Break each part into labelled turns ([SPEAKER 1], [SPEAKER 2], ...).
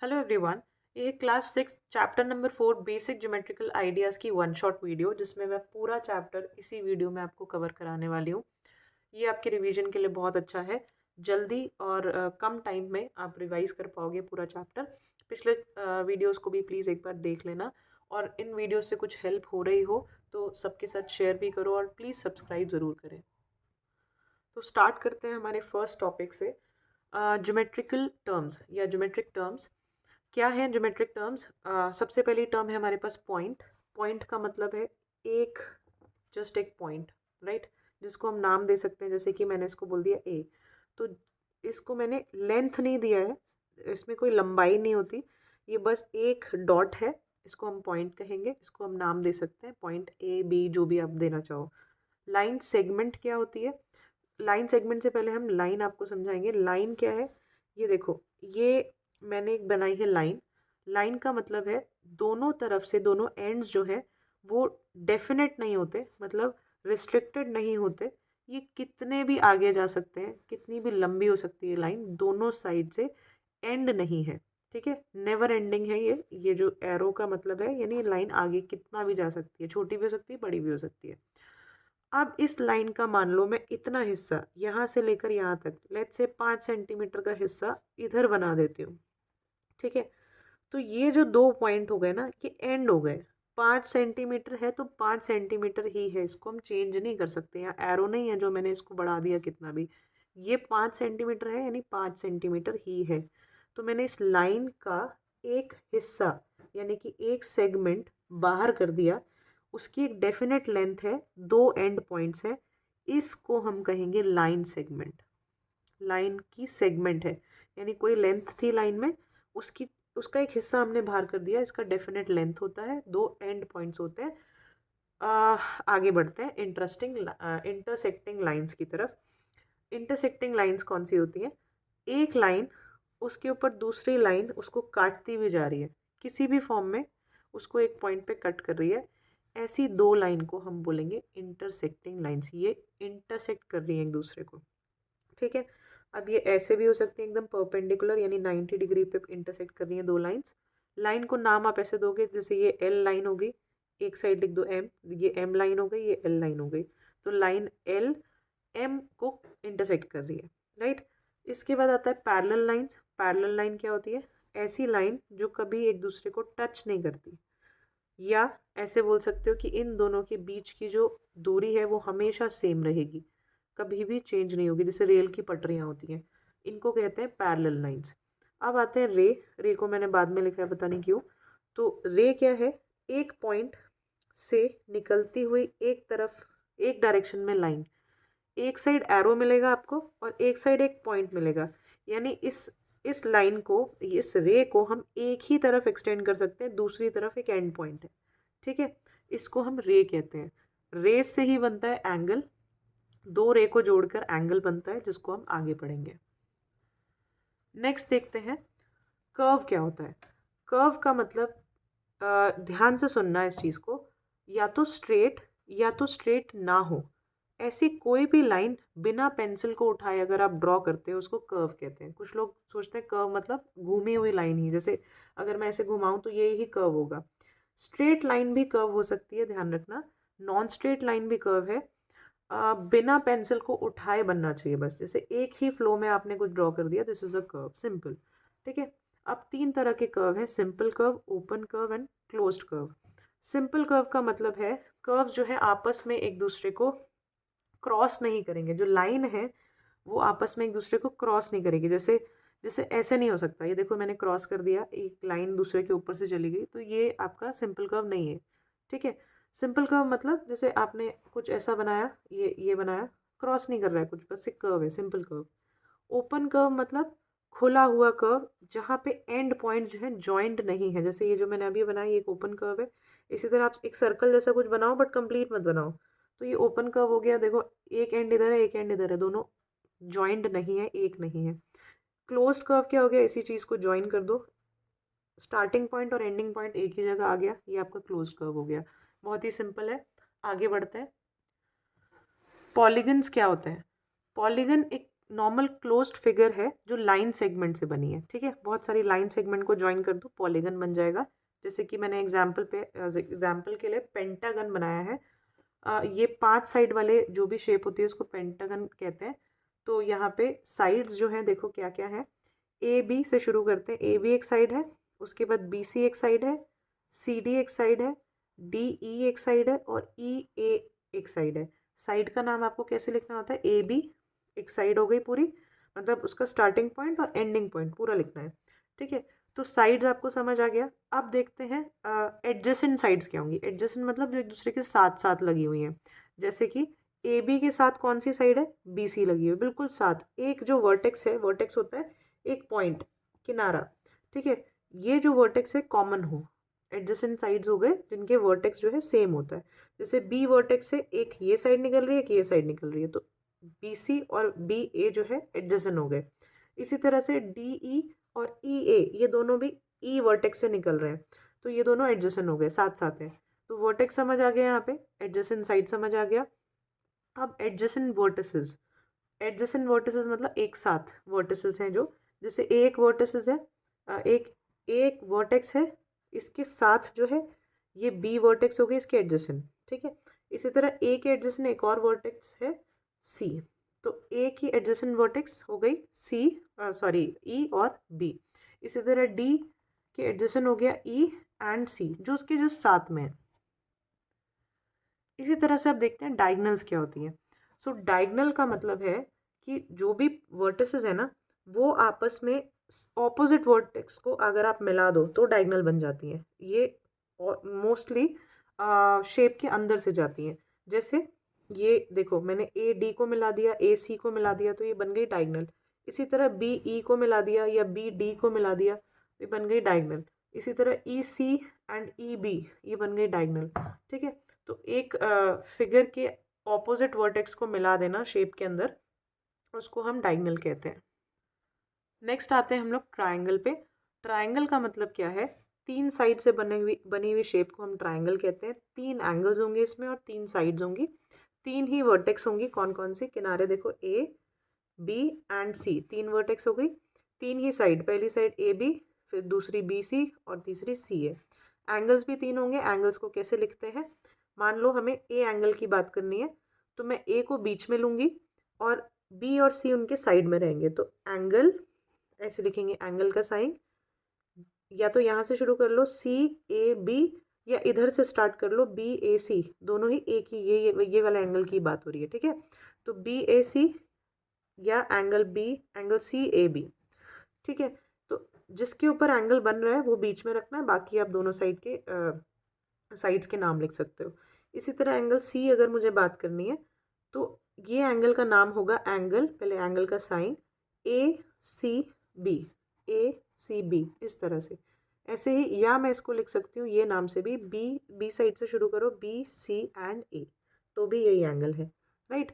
[SPEAKER 1] Hello everyone. ये class 6 chapter number 4 basic geometrical ideas की one shot video जिसमें मैं पूरा चैप्टर इसी वीडियो में आपको कवर कराने वाली हूँ। ये आपके रिवीजन के लिए बहुत अच्छा है। जल्दी और कम टाइम में आप रिवाइज कर पाओगे पूरा चैप्टर। पिछले वीडियोस को भी प्लीज़ एक बार देख लेना और इन वीडियोस से कुछ हेल्प हो रही हो तो सबके साथ शेयर भी करो और प्लीज़ सब्सक्राइब ज़रूर करें। तो स्टार्ट करते हैं हमारे फर्स्ट टॉपिक से। ज्योमेट्रिकल टर्म्स या ज्योमेट्रिक टर्म्स क्या है? ज्योमेट्रिक टर्म्स, सबसे पहली टर्म है हमारे पास पॉइंट। पॉइंट का मतलब है एक, जस्ट एक पॉइंट, राइट, जिसको हम नाम दे सकते हैं। जैसे कि मैंने इसको बोल दिया ए, तो इसको मैंने लेंथ नहीं दिया है, इसमें कोई लंबाई नहीं होती, ये बस एक डॉट है, इसको हम पॉइंट कहेंगे। इसको हम नाम दे सकते हैं पॉइंट ए बी, जो भी आप देना चाहो। लाइन सेगमेंट क्या होती है? लाइन सेगमेंट से पहले हम लाइन आपको समझाएंगे। लाइन क्या है? ये देखो, ये मैंने एक बनाई है लाइन। लाइन का मतलब है दोनों तरफ से, दोनों एंड्स जो है वो डेफिनेट नहीं होते, मतलब रिस्ट्रिक्टेड नहीं होते। ये कितने भी आगे जा सकते हैं, कितनी भी लंबी हो सकती है लाइन, दोनों साइड से एंड नहीं है, ठीक है, नेवर एंडिंग है। ये जो एरो का मतलब है, यानी लाइन आगे कितना भी जा सकती है, छोटी भी हो सकती है, बड़ी भी हो सकती है। अब इस लाइन का मान लो मैं इतना हिस्सा यहाँ से लेकर यहाँ तक, लेट्स से 5 सेंटीमीटर का हिस्सा इधर बना देती हूँ, ठीक है। तो ये जो दो पॉइंट हो गए ना, ये एंड हो गए। 5 सेंटीमीटर है तो 5 सेंटीमीटर ही है, इसको हम चेंज नहीं कर सकते। यहाँ एरो नहीं है जो मैंने इसको बढ़ा दिया कितना भी, ये 5 सेंटीमीटर है, यानी 5 सेंटीमीटर ही है। तो मैंने इस लाइन का एक हिस्सा, यानी कि एक सेगमेंट बाहर कर दिया। उसकी एक डेफिनेट लेंथ है, दो एंड पॉइंट्स हैं, इसको हम कहेंगे लाइन सेगमेंट। लाइन की सेगमेंट है, यानी कोई लेंथ थी लाइन में, उसकी उसका एक हिस्सा हमने बाहर कर दिया, इसका डेफिनेट लेंथ होता है, दो एंड पॉइंट्स होते हैं। आगे बढ़ते हैं इंटरसेक्टिंग लाइंस की तरफ। इंटरसेक्टिंग लाइंस कौन सी होती हैं? एक लाइन उसके ऊपर दूसरी लाइन उसको काटती हुई जा रही है, किसी भी फॉर्म में उसको एक पॉइंट पे कट कर रही है। ऐसी दो लाइन को हम बोलेंगे इंटरसेक्टिंग लाइंस। ये इंटरसेक्ट कर रही हैं एक दूसरे को, ठीक है। अब ये ऐसे भी हो सकती है एकदम परपेंडिकुलर, यानी 90 डिग्री पे इंटरसेक्ट कर रही हैं दो लाइंस। लाइन को नाम आप ऐसे दोगे, जैसे ये एल लाइन हो गई, एक साइड लिख दो एम, ये एम लाइन हो गई, ये एल लाइन हो गई। तो लाइन एल एम को इंटरसेक्ट कर रही है, राइट। इसके बाद आता है पैरेलल लाइंस। पैरेलल लाइन क्या होती है? ऐसी लाइन जो कभी एक दूसरे को टच नहीं करती, या ऐसे बोल सकते हो कि इन दोनों के बीच की जो दूरी है वो हमेशा सेम रहेगी, कभी भी चेंज नहीं होगी, जैसे रेल की पटरियाँ होती हैं, इनको कहते हैं पैरेलल लाइंस। अब आते हैं रे। रे को मैंने बाद में लिखा है, पता नहीं क्यों। तो रे क्या है? एक पॉइंट से निकलती हुई एक तरफ, एक डायरेक्शन में लाइन, एक साइड एरो मिलेगा आपको और एक साइड एक पॉइंट मिलेगा, यानी इस लाइन को, इस रे को हम एक ही तरफ एक्सटेंड कर सकते हैं, दूसरी तरफ एक एंड पॉइंट है, ठीक है। इसको हम रे कहते हैं। रे से ही बनता है एंगल, दो रे को जोड़कर एंगल बनता है, जिसको हम आगे पढ़ेंगे। नेक्स्ट देखते हैं कर्व क्या होता है। कर्व का मतलब, ध्यान से सुनना इस चीज़ को, या तो स्ट्रेट या तो स्ट्रेट ना हो, ऐसी कोई भी लाइन बिना पेंसिल को उठाए अगर आप ड्रॉ करते हो उसको कर्व कहते हैं। कुछ लोग सोचते हैं कर्व मतलब घूमी हुई लाइन ही, जैसे अगर मैं ऐसे घुमाऊं तो ये ही कर्व होगा। स्ट्रेट लाइन भी कर्व हो सकती है, ध्यान रखना। नॉन स्ट्रेट लाइन भी कर्व है। बिना पेंसिल को उठाए बनना चाहिए, बस जैसे एक ही फ्लो में आपने कुछ ड्रॉ कर दिया, this is a curve, simple, ठीक है। अब तीन तरह के कर्व है, simple curve, open curve and closed curve. Simple curve का मतलब है कर्व जो है आपस में एक दूसरे को क्रॉस नहीं करेंगे, जो लाइन है वो आपस में एक दूसरे को क्रॉस नहीं करेगी। जैसे जैसे ऐसे नहीं हो सकता, ये देखो मैंने क्रॉस कर दिया, एक लाइन दूसरे के ऊपर से चली गई, तो ये आपका सिंपल कर्व नहीं है, ठीक है। सिंपल कर्व मतलब जैसे आपने कुछ ऐसा बनाया, ये बनाया, क्रॉस नहीं कर रहा है कुछ, बस एक कर्व है, सिंपल कर्व। ओपन कर्व मतलब खुला हुआ कर्व, जहाँ पे एंड पॉइंट जो है जॉइंट नहीं है, जैसे ये जो मैंने अभी बनाया, ये एक ओपन कर्व है। इसी तरह आप एक सर्कल जैसा कुछ बनाओ, बट कंप्लीट मत बनाओ, तो ये ओपन कर्व हो गया। देखो एक एंड इधर है, एक एंड इधर है, दोनों जॉइंट नहीं है, एक नहीं है। क्लोज्ड कर्व क्या हो गया? इसी चीज़ को ज्वाइन कर दो, स्टार्टिंग पॉइंट और एंडिंग पॉइंट एक ही जगह आ गया, ये आपका क्लोज्ड कर्व हो गया। बहुत ही सिंपल है। आगे बढ़ते हैं। पॉलीगन्स क्या होते हैं? पॉलीगन एक नॉर्मल क्लोज्ड फिगर है जो लाइन सेगमेंट से बनी है, ठीक है। बहुत सारी लाइन सेगमेंट को ज्वाइन कर दो, पॉलीगन बन जाएगा। जैसे कि मैंने एग्जाम्पल के लिए पेंटागन बनाया है। ये 5 साइड वाले जो भी शेप होती है उसको पेंटागन कहते हैं। तो यहाँ पे साइड्स जो हैं देखो क्या क्या है। ए बी से शुरू करते हैं। ए बी एक साइड है, उसके बाद बी सी एक साइड है, सी डी एक साइड है, डी ई एक साइड है और ई ए एक साइड है। साइड का नाम आपको कैसे लिखना होता है, ए बी एक साइड हो गई पूरी, मतलब उसका स्टार्टिंग पॉइंट और एंडिंग पॉइंट पूरा लिखना है, ठीक है। तो साइड्स आपको समझ आ गया। अब देखते हैं एडजेसेंट साइड्स क्या होंगी। एडजेसेंट मतलब जो एक दूसरे के साथ साथ लगी हुई हैं। जैसे कि ए बी के साथ कौन सी साइड है, बी सी लगी हुई है, बिल्कुल साथ। एक जो वर्टेक्स है, वर्टेक्स होता है एक पॉइंट, किनारा, ठीक है। ये जो वर्टेक्स है कॉमन हो, एडजेसेंट साइड्स हो गए जिनके वर्टेक्स जो है सेम होता है। जैसे बी वर्टेक्स से एक ये साइड निकल रही है, एक ये साइड निकल रही है, तो बी सी और बी ए जो है एडजेसेंट हो गए। इसी तरह से डी ई और ई ए ये दोनों भी ई वर्टेक्स से निकल रहे हैं, तो ये दोनों एडजेसेंट हो गए, साथ साथ हैं। तो वर्टेक्स समझ आ गया, यहाँ पे एडजेसेंट साइड समझ आ गया। अब एडजेसेंट वर्टिसेस, एडजेसेंट वर्टिसेस मतलब एक साथ वर्टिसेस हैं जो, जैसे एक वर्टिसेस है, एक वर्टेक्स है, इसके साथ जो है ये बी वर्टेक्स हो गई इसके एडजेसेंट, ठीक है। इसी तरह ए के एडजेसेंट एक और वर्टेक्स है सी, तो ए की एडजेसेंट वर्टेक्स हो गई सी, सॉरी ई और बी। इसी तरह डी के एडजेसेंट हो गया ई एंड सी जो उसके जो साथ में है। इसी तरह से आप देखते हैं डायगनल्स क्या होती हैं। सो डायगनल का मतलब है कि जो भी वर्टिसेस है ना वो आपस में ऑपोजिट वर्टेक्स को अगर आप मिला दो तो डायगनल बन जाती हैं। ये मोस्टली शेप के अंदर से जाती हैं। जैसे ये देखो मैंने ए डी को मिला दिया, ए सी को मिला दिया, तो ये बन गई डायगनल। इसी तरह बी ई को मिला दिया या बी डी को मिला दिया, ये बन गई डायगनल। इसी तरह ई सी एंड ई बी ये बन गई डायगनल, ठीक है। तो एक फिगर के ऑपोजिट वर्टेक्स को मिला देना शेप के अंदर, उसको हम डायगनल कहते हैं। नेक्स्ट आते हैं हम लोग ट्रायंगल पे। ट्रायंगल का मतलब क्या है, 3 साइड से बनी हुई शेप को हम ट्रायंगल कहते हैं। 3 एंगल्स होंगे इसमें और 3 साइड्स होंगी, 3 ही वर्टेक्स होंगी। कौन कौन सी, किनारे देखो A B and C, 3 vertex हो गई। 3 ही साइड, पहली साइड ए बी, फिर दूसरी बी सी और तीसरी सी है। एंगल्स भी 3 होंगे। एंगल्स को कैसे लिखते हैं, मान लो हमें ए एंगल की बात करनी है तो मैं ए को बीच में लूँगी और बी और सी उनके साइड में रहेंगे, तो एंगल ऐसे लिखेंगे, एंगल का साइन या तो यहाँ से शुरू कर लो सी ए बी, या इधर से स्टार्ट कर लो बी ए सी, दोनों ही एक ही ये वाला एंगल की बात हो रही है, ठीक है। तो बी ए सी या एंगल सी ए बी, ठीक है। तो जिसके ऊपर एंगल बन रहा है वो बीच में रखना है, बाकी आप दोनों साइड्स के नाम लिख सकते हो। इसी तरह एंगल सी अगर मुझे बात करनी है तो ये एंगल का नाम होगा एंगल, पहले एंगल का साइन ए सी बी, ए सी बी, इस तरह से। ऐसे ही या मैं इसको लिख सकती हूँ ये नाम से भी, बी साइड से शुरू करो, बी सी एंड ए, तो भी यही एंगल है, राइट।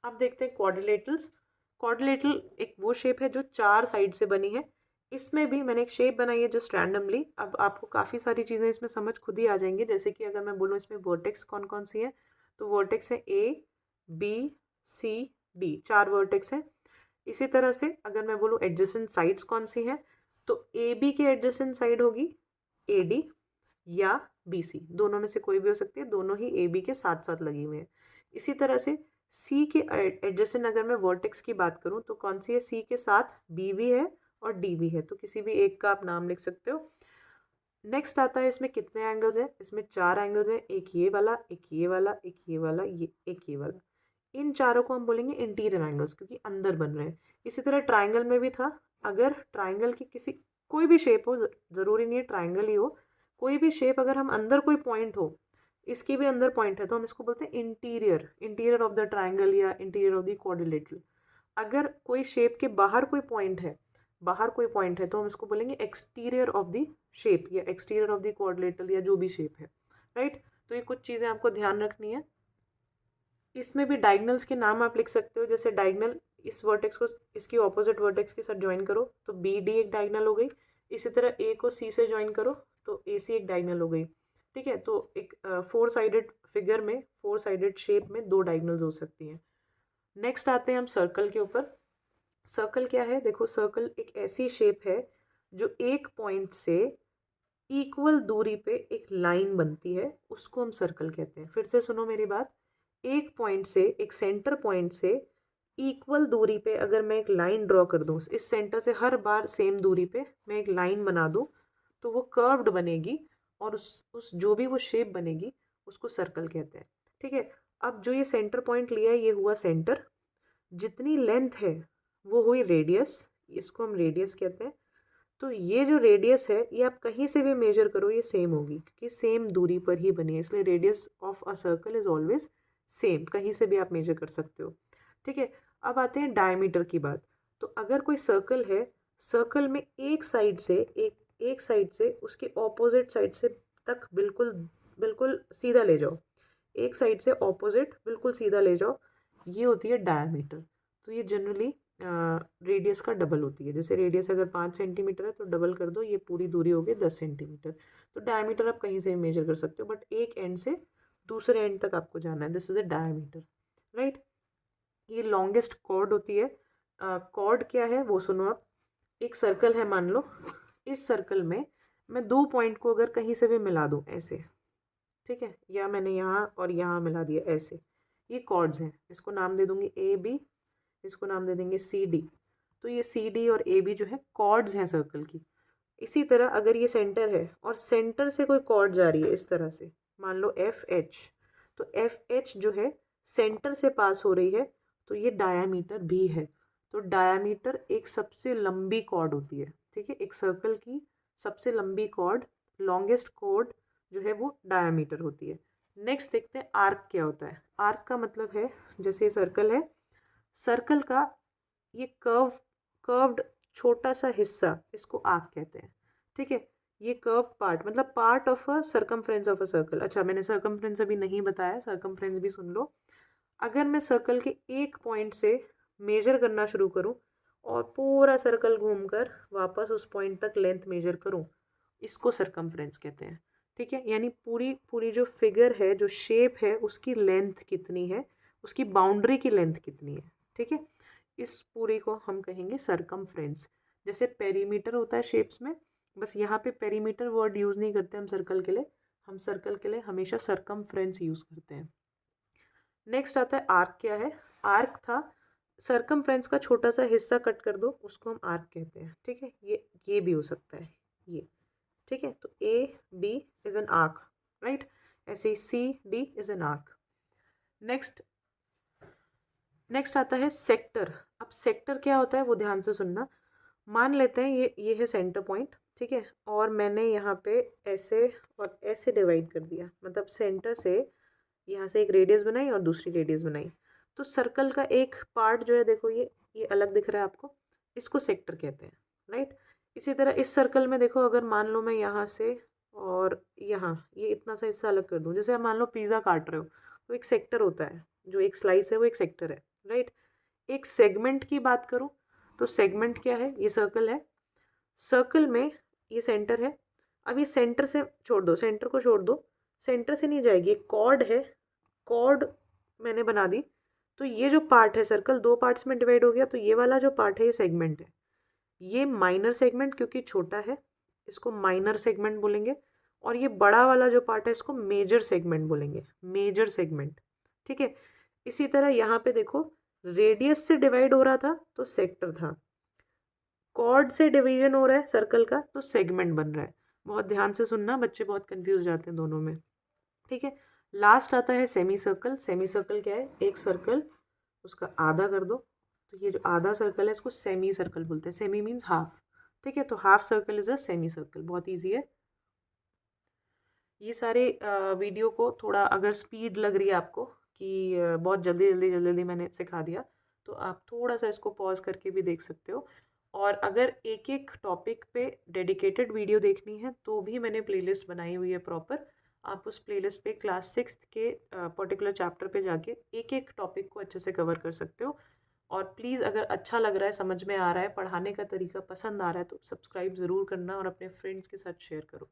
[SPEAKER 1] अब देखते हैं क्वाड्रिलेटरल्स। क्वाड्रिलेटरल एक वो शेप है जो 4 साइड से बनी है। इसमें भी मैंने एक शेप बनाई है जस्ट रैंडमली। अब आपको काफ़ी सारी चीज़ें इसमें समझ खुद ही आ जाएंगी। जैसे कि अगर मैं बोलूँ इसमें वर्टेक्स कौन कौन सी है, तो वर्टेक्स है A B C D, 4 vertex हैं। इसी तरह से अगर मैं बोलूँ एडजेसेंट साइड्स कौन सी हैं, तो ए बी के एडजेसेंट साइड होगी ए डी या बी सी, दोनों में से कोई भी हो सकती है, दोनों ही ए बी के साथ साथ लगी हुई हैं। इसी तरह से सी के एडजेसेंट अगर मैं वर्टेक्स की बात करूँ तो कौन सी है, सी के साथ बी भी है और डी भी है, तो किसी भी एक का आप नाम लिख सकते हो। नेक्स्ट आता है इसमें कितने एंगल्स हैं, इसमें 4 एंगल्स हैं, एक ये वाला, एक ये वाला, एक ये वाला, एक ये वाला। इन चारों को हम बोलेंगे इंटीरियर एंगल्स क्योंकि अंदर बन रहे हैं। इसी तरह ट्राइंगल में भी था, अगर ट्राइंगल की किसी कोई भी शेप हो, ज़रूरी नहीं है ट्राइंगल ही हो, कोई भी शेप अगर हम अंदर कोई पॉइंट हो, इसके भी अंदर पॉइंट है तो हम इसको बोलते हैं इंटीरियर ऑफ द ट्राइंगल या इंटीरियर ऑफ द क्वाड्रिलेटरल। अगर कोई शेप के बाहर कोई पॉइंट है तो हम इसको बोलेंगे एक्सटीरियर ऑफ द शेप या एक्सटीरियर ऑफ द क्वाड्रिलेटरल या जो भी शेप है, राइट। तो ये कुछ चीज़ें आपको ध्यान रखनी है। इसमें भी डायगनल्स के नाम आप लिख सकते हो, जैसे डायगनल इस वर्टेक्स को इसकी ऑपोजिट वर्टेक्स के साथ ज्वाइन करो तो बी डी एक डायगनल हो गई। इसी तरह ए को सी से ज्वाइन करो तो ए सी एक डायगनल हो गई, ठीक है। तो एक 4 साइडेड फिगर में 4 साइडेड शेप में 2 डायगनल्स हो सकती हैं। नेक्स्ट आते हैं हम सर्कल के ऊपर। सर्कल क्या है, देखो सर्कल एक ऐसी शेप है जो एक पॉइंट से इक्वल दूरी पे एक लाइन बनती है, उसको हम सर्कल कहते हैं। फिर से सुनो मेरी बात, एक पॉइंट से, एक सेंटर पॉइंट से इक्वल दूरी पे अगर मैं एक लाइन ड्रॉ कर दूँ, इस सेंटर से हर बार सेम दूरी पे मैं एक लाइन बना दूँ, तो वो कर्व्ड बनेगी और उस जो भी वो शेप बनेगी उसको सर्कल कहते हैं। ठीक है, अब जो ये सेंटर पॉइंट लिया है ये हुआ सेंटर, जितनी लेंथ है वो हुई रेडियस, इसको हम रेडियस कहते हैं। तो ये जो रेडियस है ये आप कहीं से भी मेजर करो ये सेम होगी, क्योंकि सेम दूरी पर ही बनी है, इसलिए radius of a circle is always same, कहीं से भी आप मेजर कर सकते हो। ठीक है, अब आते हैं डायमीटर की बात। तो अगर कोई सर्कल है, सर्कल में एक साइड से एक साइड से उसके ऑपोजिट साइड से तक बिल्कुल बिल्कुल सीधा ले जाओ, एक साइड से ऑपोजिट बिल्कुल सीधा ले जाओ, ये होती है डायमीटर। तो ये जनरली रेडियस का डबल होती है। जैसे रेडियस अगर 5 सेंटीमीटर है तो डबल कर दो, ये पूरी दूरी हो गई 10 सेंटीमीटर। तो डायमीटर आप कहीं से भी मेजर कर सकते हो, बट एक एंड से दूसरे एंड तक आपको जाना है, this is a diameter, right. ये लॉन्गेस्ट कॉर्ड होती है। कॉर्ड क्या है वो सुनो आप। एक सर्कल है मान लो, इस सर्कल में मैं दो पॉइंट को अगर कहीं से भी मिला दूँ ऐसे, ठीक है, या मैंने यहाँ और यहाँ मिला दिया ऐसे, ये कॉर्ड्स हैं। इसको नाम दे दूंगी ए बी, इसको नाम दे देंगे सी डी। तो ये सी डी और ए बी जो है कॉर्ड्स हैं सर्कल की। इसी तरह अगर ये सेंटर है और सेंटर से कोई कॉर्ड जा रही है इस तरह से, मान लो एफ एच, तो एफ एच जो है सेंटर से पास हो रही है, तो ये डायामीटर भी है। तो डायामीटर एक सबसे लंबी कॉर्ड होती है। ठीक है, एक सर्कल की सबसे लंबी कॉर्ड, लॉन्गेस्ट कॉर्ड जो है वो डायामीटर होती है। नेक्स्ट देखते हैं आर्क क्या होता है। आर्क का मतलब है, जैसे सर्कल है, सर्कल का ये कर्व्ड छोटा सा हिस्सा, इसको आर्क कहते हैं। ठीक है, ये कर्व पार्ट मतलब part of a circumference of a circle. अच्छा, मैंने सर्कमफ्रेंस अभी नहीं बताया, सर्कमफ्रेंस भी सुन लो। अगर मैं सर्कल के एक पॉइंट से मेजर करना शुरू करूं और पूरा सर्कल घूमकर वापस उस पॉइंट तक लेंथ मेजर करूं, इसको सर्कमफ्रेंस कहते हैं। ठीक है, यानी पूरी पूरी जो फिगर है, जो शेप है, उसकी लेंथ कितनी है, उसकी बाउंड्री की लेंथ कितनी है। ठीक है, इस पूरी को हम कहेंगे सर्कमफ्रेंस। जैसे पेरीमीटर होता है शेप्स में, बस यहाँ पे पेरीमीटर वर्ड यूज़ नहीं करते हम सर्कल के लिए, हम सर्कल के लिए हमेशा सर्कमफ्रेंस यूज़ करते हैं। नेक्स्ट आता है आर्क क्या है। आर्क था सर्कमफ्रेंस का छोटा सा हिस्सा कट कर दो, उसको हम आर्क कहते हैं। ठीक है, ये भी हो सकता है ये। ठीक है, तो A B is an arc, right. ऐसे C D is an arc. Next आता है सेक्टर। अब सेक्टर क्या होता है वो ध्यान से सुनना। मान लेते हैं ये है सेंटर पॉइंट, ठीक है, और मैंने यहाँ पे ऐसे और ऐसे डिवाइड कर दिया, मतलब सेंटर से यहाँ से एक रेडियस बनाई और दूसरी रेडियस बनाई। तो सर्कल का एक पार्ट जो है, देखो ये अलग दिख रहा है आपको, इसको सेक्टर कहते हैं, राइट। इसी तरह इस सर्कल में देखो, अगर मान लो मैं यहाँ से और यहाँ ये इतना सा हिस्सा अलग कर दूँ, जैसे आप मान लो पिज़्ज़ा काट रहे हो, तो एक सेक्टर होता है, जो एक स्लाइस है वो एक सेक्टर है, राइट। एक सेगमेंट की बात करूँ तो सेगमेंट क्या है, ये सर्कल है, सर्कल में ये सेंटर है। अब ये सेंटर से छोड़ दो, सेंटर को छोड़ दो, सेंटर से नहीं जाएगी, एक कॉर्ड है, कॉर्ड मैंने बना दी। तो ये जो पार्ट है, सर्कल दो पार्ट्स में डिवाइड हो गया, तो ये वाला जो पार्ट है ये सेगमेंट है। ये माइनर सेगमेंट क्योंकि छोटा है, इसको माइनर सेगमेंट बोलेंगे। और ये बड़ा वाला जो पार्ट है इसको मेजर सेगमेंट बोलेंगे, मेजर सेगमेंट। ठीक है, इसी तरह यहाँ पे देखो, रेडियस से डिवाइड हो रहा था तो सेक्टर था, कॉर्ड से डिवीजन हो रहा है सर्कल का तो सेगमेंट बन रहा है। बहुत ध्यान से सुनना, बच्चे बहुत कंफ्यूज जाते हैं दोनों में। ठीक है, लास्ट आता है सेमी सर्कल। सेमी सर्कल क्या है, एक सर्कल उसका आधा कर दो, तो ये जो आधा सर्कल है इसको सेमी सर्कल बोलते हैं। Semi means half. ठीक है, तो half circle is a semi circle, बहुत ईजी है। ये सारे वीडियो को थोड़ा अगर स्पीड लग रही है आपको कि बहुत जल्दी जल्दी जल्दी जल्दी मैंने सिखा दिया, तो आप थोड़ा सा इसको पॉज करके भी देख सकते हो। और अगर एक एक टॉपिक पे डेडिकेटेड वीडियो देखनी है तो भी मैंने प्लेलिस्ट बनाई हुई है प्रॉपर। आप उस प्लेलिस्ट पे क्लास 6 के पर्टिकुलर चैप्टर पे जाके एक एक टॉपिक को अच्छे से कवर कर सकते हो। और प्लीज़ अगर अच्छा लग रहा है, समझ में आ रहा है, पढ़ाने का तरीका पसंद आ रहा है, तो सब्सक्राइब ज़रूर करना और अपने फ्रेंड्स के साथ शेयर करो।